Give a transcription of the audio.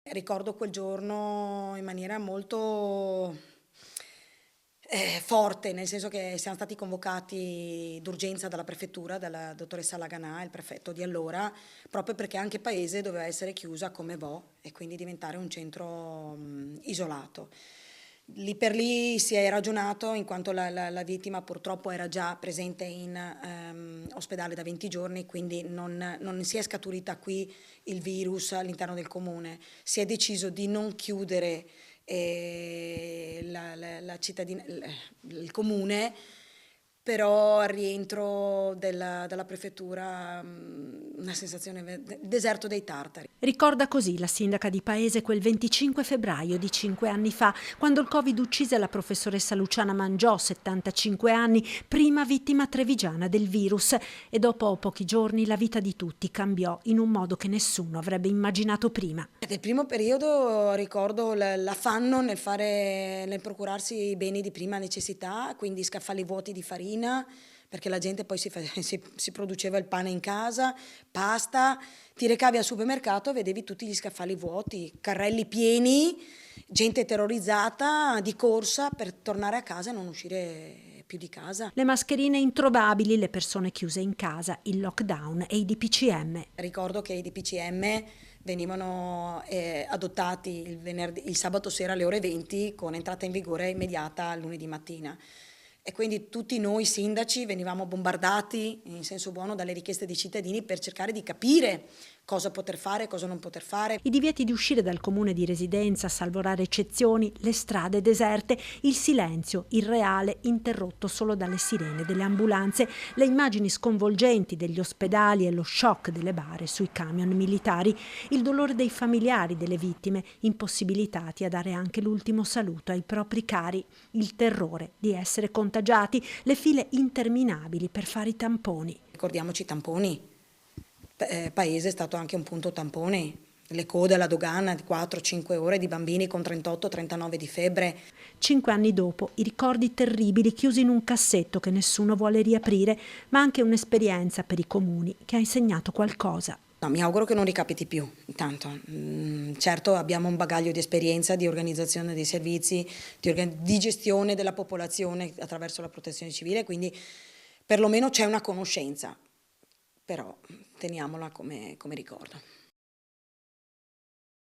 Ricordo quel giorno in maniera molto forte, nel senso che siamo stati convocati d'urgenza dalla prefettura, dalla dottoressa Laganà, il prefetto di allora, proprio perché anche Paese doveva essere chiusa come Vo e quindi diventare un centro isolato. Lì per lì si è ragionato, in quanto la vittima purtroppo era già presente in ospedale da 20 giorni, quindi non si è scaturita qui il virus all'interno del comune. Si è deciso di non chiudere la cittadina, il comune, però al rientro dalla prefettura una sensazione, deserto dei tartari. Ricorda così la sindaca di Paese quel 25 febbraio di 5 anni fa, quando il Covid uccise la professoressa Luciana Mangiò, 75 anni, prima vittima trevigiana del virus. E dopo pochi giorni la vita di tutti cambiò in un modo che nessuno avrebbe immaginato prima. Nel primo periodo ricordo l'affanno nel procurarsi i beni di prima necessità, quindi scaffali vuoti di farina, perché la gente poi si produceva il pane in casa, pasta, ti recavi al supermercato e vedevi tutti gli scaffali vuoti, carrelli pieni, gente terrorizzata di corsa per tornare a casa e non uscire più di casa. Le mascherine introvabili, le persone chiuse in casa, il lockdown e i DPCM. Ricordo che i DPCM venivano adottati il sabato sera alle ore 20 con entrata in vigore immediata lunedì mattina. E quindi tutti noi sindaci venivamo bombardati, in senso buono, dalle richieste dei cittadini per cercare di capire cosa poter fare e cosa non poter fare. I divieti di uscire dal comune di residenza, salvo rare eccezioni, le strade deserte, il silenzio irreale interrotto solo dalle sirene delle ambulanze, le immagini sconvolgenti degli ospedali e lo shock delle bare sui camion militari, il dolore dei familiari delle vittime, impossibilitati a dare anche l'ultimo saluto ai propri cari, il terrore di essere contagiati, le file interminabili per fare i tamponi. Ricordiamoci i tamponi. Paese è stato anche un punto tampone, le code alla dogana di 4-5 ore di bambini con 38-39 di febbre. 5 anni dopo, i ricordi terribili chiusi in un cassetto che nessuno vuole riaprire, ma anche un'esperienza per i comuni che ha insegnato qualcosa. No, mi auguro che non ricapiti più, intanto. Certo abbiamo un bagaglio di esperienza, di organizzazione dei servizi, di gestione della popolazione attraverso la protezione civile, quindi perlomeno c'è una conoscenza, però teniamola come ricordo.